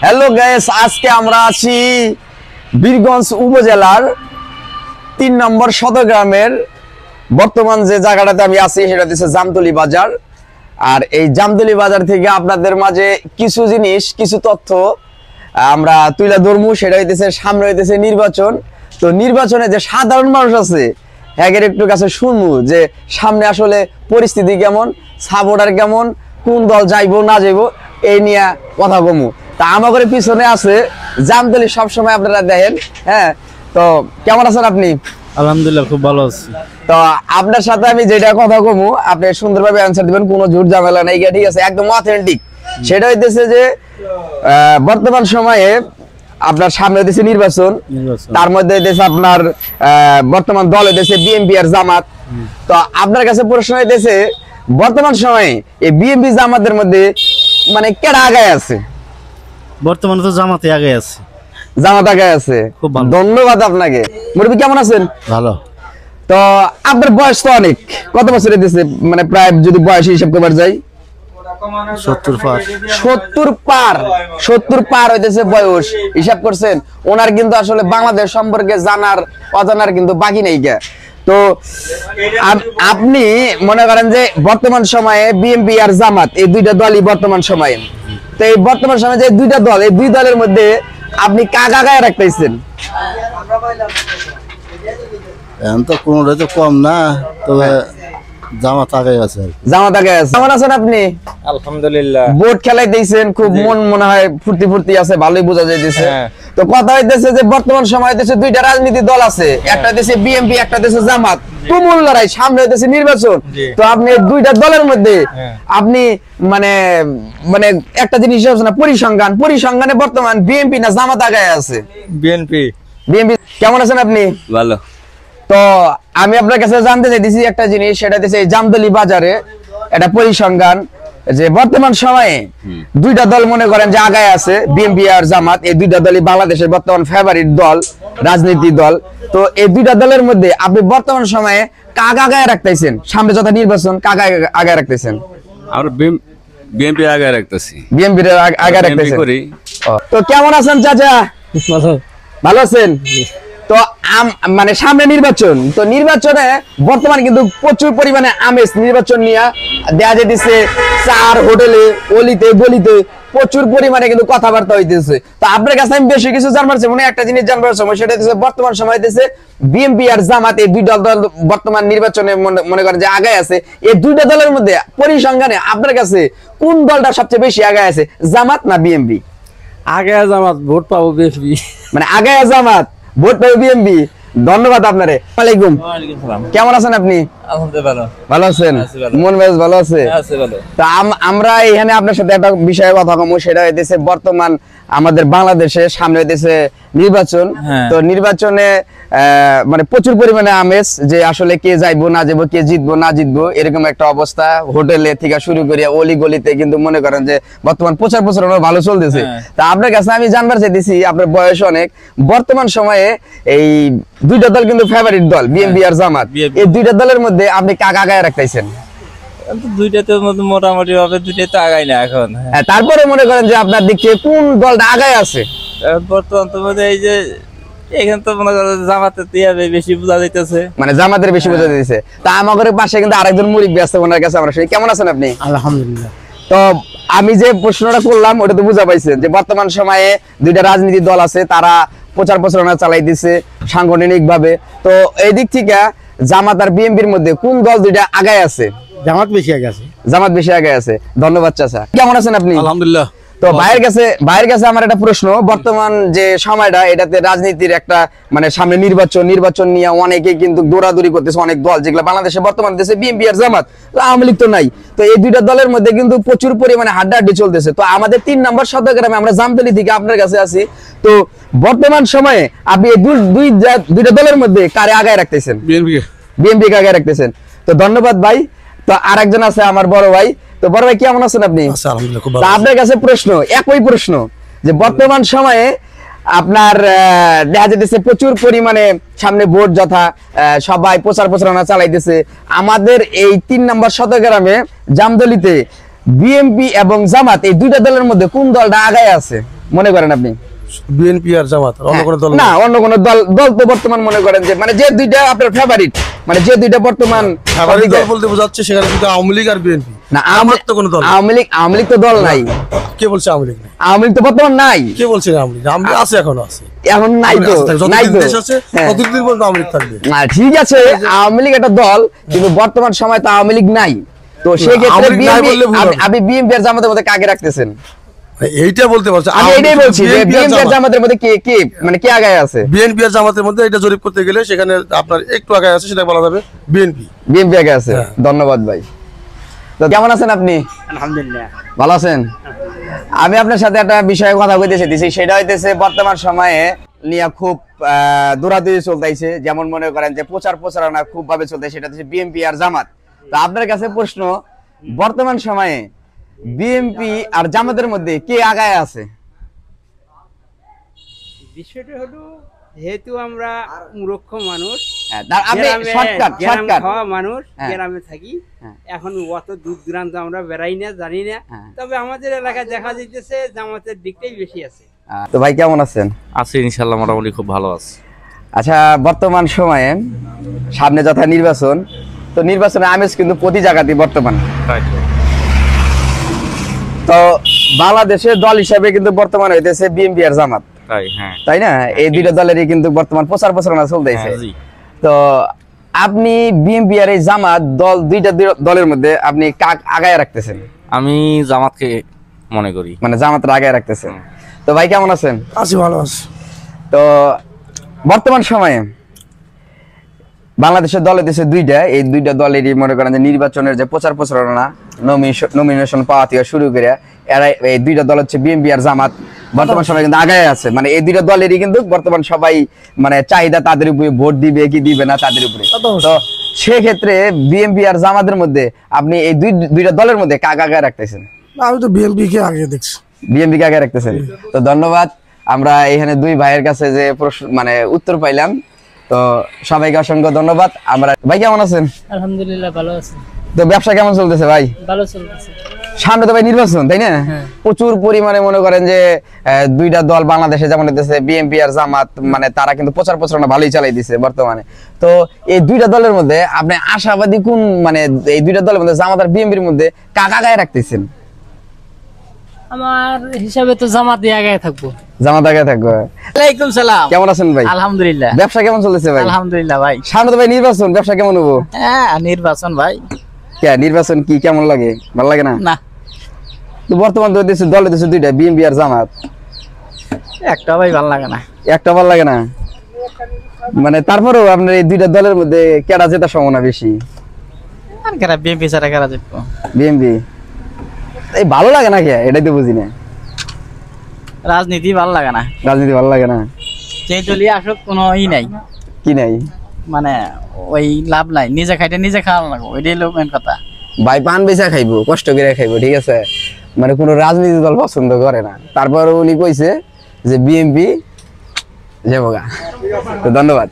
Hello guys, আজকে আমরা আছি বীরগঞ্জ উপজেলার ৩ নম্বর শতগ্রামের বর্তমান যে জায়গাটাতে আমি আছি সেটা হচ্ছে জামতলী বাজার। আর এই জামতলী বাজার থেকে আপনাদের মাঝে কিছু জিনিস, কিছু তথ্য আমরা তুলে ধরবো। সেটা হইতেছে সামনে হইতেছে নির্বাচন। তো নির্বাচনে যে সাধারণ মানুষ আছে একের একটু কাছে শুনবো যে সামনে আসলে পরিস্থিতি কেমন, সাপোর্টার কেমন, কোন দল যাইবো না যাইবো এই নিয়ে কথা কমু। তা আমাদের পিছনে আছে জামতলী, সবসময় আপনারা দেখেন। হ্যাঁ, তো কেমন আছেন আপনি? আলহামদুলিল্লাহ, খুব ভালো আছি। তো আপনার সাথে আমি যেটা কথা কমু আপনি সুন্দরভাবে অ্যান্সার দিবেন, কোনো ঝুট ঝামেলা নাই, ঠিক আছে? একদম অথেন্টিক। সেটা হইতেছে যে বর্তমান সময়ে আপনার সামনে হইতেছে নির্বাচন, তার মধ্যে হইতেছে আপনার বর্তমান দল হইতেছে বিএনপি আর জামাত। তো আপনার কাছে প্রশ্ন হইতেছে বর্তমান সময়ে এই বিএনপি জামাতের মধ্যে মানে কেডা আগায় আছে? বর্তমানে তো জামাতে আগে আছে। জামাত আগায় আছে, খুব ভালো। ধন্যবাদ আপনাকে। মুরব্বি কেমন আছেন? ভালো। তো আপনার বয়স তো অনেক, কত বছর হইতেছে? মানে প্রায় যদি বয়স হিসাব করবার যাই 70 পার। 70 পার হইতেছে বয়স। হিসাব করছেন? ওনার কিন্তু আসলে বাংলাদেশ সম্পর্কে জানার অজানার কিন্তু বাকি নেই কে। তো আপনি মনে করেন যে বর্তমান সময়ে বিএনপি আর জামাত এই দুইটা দলই বর্তমান সময়ে, তো এই বর্তমান সময়ে যে দুইটা দল, এই দুই দলের মধ্যে আপনি কাকা গায়ে রাখতেছেন? এখন তো কোনোটাই তো কম না, তবে জামাত আগে আছে। জামাত আগে আছে। কেমন আছেন আপনি? আলহামদুলিল্লাহ। বোর্ড খেলাই দিয়েছেন, খুব মনে হয় ফুর্তি ফুর্তি আছে, ভালোই বোঝা যাইতেছে। তো কথা হইতেছে যে বর্তমান সময় হইতেছে দুইটা রাজনীতি দল আছে, একটা দেশে বিএনপি, একটা দেশে জামাত। তুমুল লড়াই, সামনে হইতেছে নির্বাচন। তো আপনি দুইটা দলের মধ্যে আপনি মানে মানে একটা জিনিস হচ্ছে না, পরিসংখ্যানে বর্তমান বিএনপি না জামাত আগায় আছে? বিএনপি। কেমন আছেন আপনি? ভালো। তো আমি আপনার কাছে জানতে চাইতেছি একটা জিনিস, সেটা হচ্ছে এই জামতলী বাজারে একটা পরিসংখ্যান যে বর্তমান সময়ে দুইটা দল মনে করেন যে আগায় আছে, বিএনপি আর জামাত। এই দুইটা দলই বাংলাদেশের বর্তমান ফেভারিট দল, রাজনীতি দল। তো এই দুইটা দলের মধ্যে আপনি বর্তমান সময়ে কাকে আগায় রাখতেছেন? সামনে যত নির্বাচন, কাকে আগায় রাখতেছেন? আমরা বিএনপি আগে রাখতেছি। বিএনপি আগায় রাখতেছেন। তো কেমন আছেন চাচা? ভালো আছেন? তো মানে সামনে নির্বাচন, তো নির্বাচনে বর্তমান কিন্তু প্রচুর পরিমাণে আমেজ নির্বাচন নিয়ে দেয়া যেতেছে। চার হোটেলে, অলিতে গলিতে প্রচুর পরিমাণে কিন্তু কথাবার্তা হইতেছে। তো আপনার কাছে আমি বেশি কিছু জানবার চাই, মানে একটা জিনিস জানবার সময় সেটা হচ্ছে বর্তমান সময় হইতেছে বিএনপি আর জামাত এই দুইটা দল বর্তমান নির্বাচনে মনে করেন যে আগায় আছে। এই দুইটা দলের মধ্যে পরিসংখ্যানে আপনার কাছে কোন দলটা সবচেয়ে বেশি আগায় আছে, জামাত না বিএনপি? আগে জামাত, ভোট পাবো বিএনপি। মানে আগায় জামাত, ভোট পাবে বিএনপি। ধন্যবাদ আপনারে। ওয়ালাইকুম। কেমন আছেন আপনি? আলহামদুলিল্লাহ। ভালো আছেন? মন মেজাজ ভালো আছে? তো আমরা এখানে আপনার সাথে একটা বিষয়ে কথা কমু, সেটা হইতেছে বর্তমান আমাদের বাংলাদেশে সামনে হইতেছে নির্বাচন। তো নির্বাচনে মানে প্রচুর পরিমাণে আমেজ, যে আসলে কে যাইবো না যাইবো, কে জিতবো না জিতবো, এরকম একটা অবস্থা। হোটেলে থেকে শুরু করিয়া অলি গলিতে কিন্তু মনে করেন যে বর্তমান প্রচার ভালো চলতেছে। তা আপনার কাছে আমি জানবার চাইতেছি, আপনার বয়স অনেক, বর্তমান সময়ে এই দুইটা দল কিন্তু ফেভারিট দল, বিএনপি আর জামাত। এই দুইটা দলের মধ্যে আপনি কাকে আগায় রাখতেছেন? দুইটাতে মোটামুটি ভাবে দুইটাই তো আগাই না এখন। তারপরে মনে করেন যে আপনার দিক থেকে কোন দলটা আগায় আছে বর্তমান তো এই যে এখানে তো মনে করেন জামাতের বেশি বোঝা যাইতেছে, মানে জামাতের বেশি বোঝা যাইতেছে। তা আমাদের পাশে কিন্তু আরেকজন মুরব্বি আছে, ওনার কাছে আমরা শুনি। কেমন আছেন আপনি? আলহামদুলিল্লাহ। তো আমি যে প্রশ্নটা করলাম ওটা তো বুঝা পাইছেন যে বর্তমান সময়ে দুইটা রাজনীতি দল আছে, তারা প্রচার প্রচারণা চালাইতেছে সাংগঠনিক ভাবে। তো এই দিক থেকে জামাত আর বিএনপির মধ্যে কোন দল দুইটা আগায় আছে? জামাত বেশি আগে আছে। জামাত বেশি আগে আছে। ধন্যবাদ চাচা। কেমন আছেন আপনি? আলহামদুলিল্লাহ। তো ভাইয়ের কাছে আমার একটা প্রশ্ন, বর্তমান যে সময়টা এটাতে রাজনীতির একটা মানে সামনে নির্বাচন নিয়ে অনেকে কিন্তু দৌড়াদৌড়ি করতেছে, অনেক দল যেগুলো বাংলাদেশে বর্তমান দেশে বিএনপি আর জামাত, আওয়ামী লীগ তো নাই। তো এই দুইটা দলের মধ্যে কিন্তু প্রচুর পরিমাণে হাড্ডাহাড্ডি চলতেছে। তো আমাদের 3 নম্বর শতগ্রামে আমরা জামতলী থেকে আপনার কাছে আছি। তো বর্তমান সময়ে আপনি এই দুইটা দলের মধ্যে কারে আগায় রাখতেছেন? বিএনপি কে আগায় রাখতেছেন। তো ধন্যবাদ ভাই। তো আরেকজন আছে আমার বড় ভাই। তো বড় ভাই কেমন আছেন আপনি? আপনার কাছে প্রশ্ন, একই প্রশ্ন, যে বর্তমান সময়ে আপনার দেখা যেতেছে প্রচুর পরিমাণে সামনে ভোট যথা সবাই প্রচার প্রচারণা চালাইতেছে। আমাদের এই 3 নম্বর শতগ্রামে জামতলীতে বিএনপি এবং জামাত এই দুইটা দলের মধ্যে কোন দলটা আগায় আছে মনে করেন আপনি? বিএনপি আর জামাত, অন্য কোনো দল না, অন্য কোনো দল তো বর্তমান মনে করেন যে মানে যে দুইটা আপনার ফেভারিট, মানে যে দুইটা বর্তমান ফেভারিট দল বলতে বোঝাচ্ছে সেখানে শুধু আওয়ামী লীগ আর বিএনপি। না, আমার তো কোনো দল নেই। আওয়ামী লীগ তো দল নাই। কে বলছে আওয়ামী লীগ নেই? আওয়ামী লীগ তো বর্তমান নাই। কে বলছে আওয়ামী লীগ? আওয়ামী লীগ আছে, এখনো আছে। এখন নাই তো, নাই যতদিন তো। দেশ আছে হ্যাঁ। ততদিন পর্যন্ত আওয়ামী লীগ থাকবে। না, ঠিক আছে, আওয়ামী লীগ একটা দল, কিন্তু বর্তমান সময় তো আওয়ামী লীগ নাই। তো সেই ক্ষেত্রে আওয়ামী লীগ নাই বিএনপি, বললে ভুল হবে। আপনি বিএনপি আর জামাতের মধ্যে কাকে রাখতেছেন? এইটা বলতে পারছে। আমি এটাই বলছি যে বিএনপি আর জামাতের মধ্যে কে মানে কে আগায় আছে? বিএনপি আর জামাতের মধ্যে এটা জরিপ করতে গেলে সেখানে আপনার একটু আগে আছে, সেটা বলা যাবে বিএনপি। বিএনপি আগে আছে। ধন্যবাদ ভাই। তো কেমন আছেন আপনি? আলহামদুলিল্লাহ। ভালো আছেন? আমি আপনার সাথে একটা বিষয়ে কথা বলতে চাইতেছি, সেটা হইতেছে বর্তমান সময়ে নিয়ে খুব দৌড়াদৌড়ি চলতেছে। যেমন মনে করেন যে প্রচারণা খুব ভাবে চলতেছে, সেটা হচ্ছে বিএনপি আর জামাত। তো আপনার কাছে প্রশ্ন, বর্তমান সময়ে বিএনপি আর জামাতের মধ্যে কে আগায় আছে? বিষয়টা হলো, যেহেতু আমরা মূর্খ মানুষ, আপনি শর্টকাট খাওয়া মানুষ, হ্যাঁ। গ্রামে থাকি, হ্যাঁ। এখন অত দূর দূরান্ত আমরা বেড়াই না, জানি না। হ্যাঁ। তবে আমাদের এলাকায় দেখা যাইতেছে জামাতের দিকটাই বেশি আছে। তো ভাই কেমন আছেন? আছি ইনশাআল্লাহ, মোটামুটি খুব ভালো আছে। আচ্ছা, বর্তমান সময়ে সামনে যথা নির্বাচন, তো নির্বাচনের আমেজ কিন্তু প্রতি জায়গাতেই বর্তমান। তো বাংলাদেশের দল হিসাবে কিন্তু বর্তমান হইতেছে বিএনপি আর জামাত, তাই না? এই দুইটা দলেরই কিন্তু বর্তমান প্রচারণা চলতেছে। তো আপনি বিএনপি আর এই জামাত দুইটা দলের মধ্যে আপনি কাক আগায় রাখতেছেন? আমি জামাতকে মনে করি, মানে জামাতের আগায় রাখতেছেন। তো ভাই কেমন আছেন? আছি, ভালো আছে। তো বর্তমান সময়ে বাংলাদেশের দল হইতেছে দুইটা, এই দুইটা দলেরই মনে করেন যে নির্বাচনের যে প্রচারণা, নমিনেশন পাওয়া থেকে শুরু করে এরা, এই দুইটা দল হচ্ছে বিএনপি আর জামাত, বর্তমান সময় কিন্তু আগায় আছে। মানে এই দুইটা দলেরই কিন্তু বর্তমান সবাই মানে চাহিদা তাদের উপরে, ভোট দিবে কি দিবে না তাদের উপরে। তো সেক্ষেত্রে বিএনপি আর জামাতের মধ্যে আপনি এই দুইটা দলের মধ্যে কাকে আগায় রাখতেছেন? আমি তো বিএনপি কে আগে দেখছি। বিএনপি কে আগে রাখতেছেন? তো ধন্যবাদ। আমরা এখানে দুই ভাইয়ের কাছে যে প্রশ্ন মানে উত্তর পাইলাম, তো সবাইকে অসংখ্য ধন্যবাদ। আমরা ভাই কেমন আছেন? আলহামদুলিল্লাহ ভালো আছি। তো ব্যবসা কেমন চলতেছে ভাই? ভালো চলতেছে। সামনে তো ভাই নির্বাচন, তাই না? প্রচুর পরিমাণে মনে করেন যে দুইটা দল বাংলাদেশে যেমন হইতেছে বিএনপি আর জামাত, মানে তারা কিন্তু প্রচারণা ভালোই চালাই দিছে বর্তমানে। তো এই দুইটা দলের মধ্যে আপনি আশাবাদী কোন, মানে এই দুইটা দলের মধ্যে জামাত আর বিএনপির মধ্যে কাকা গায়ে রাখতেছেন? আমার হিসাবে তো জামাতে আগে থাকবো। জামাত আগে থাকবে। ওয়ালাইকুম সালাম। কেমন আছেন ভাই? আলহামদুলিল্লাহ। ব্যবসা কেমন চলতেছে ভাই? আলহামদুলিল্লাহ ভাই। সামনে তো ভাই নির্বাচন, ব্যবসা কেমন হবো? হ্যাঁ, নির্বাচন ভাই। কে নির্বাচন কি কেমন লাগে? ভালো লাগে না? না, তো বর্তমান দল হইতেছে দুইটা, বিএনপি আর জামাত। একটা ভাই ভালো লাগে না। একটা ভালো লাগে না, মানে তারপরেও আপনার এই দুইটা দলের মধ্যে কেডা জেতার সম্ভাবনা বেশি? আর কারা বিএনপি ছাড়া কারা জিতবো? বিএনপি। এই ভালো লাগে না কে, এটাই তো বুঝি না। রাজনীতি ভালো লাগে না। রাজনীতি ভালো লাগে না? যে দলীয় আসক কোনো নাই, কি নাই? মানে ওই লাভ নাই, নিজে খাইতে নিজে খাওয়া লাগবো, ওইটাই লোক মেন কথা। ভাই পান বেচা খাইবো, কষ্ট করে খাইবো, ঠিক আছে? মানে কোনো রাজনীতি দল পছন্দ করে না। তারপর উনি কইছে যে বিএনপি যাবো গা। তো ধন্যবাদ।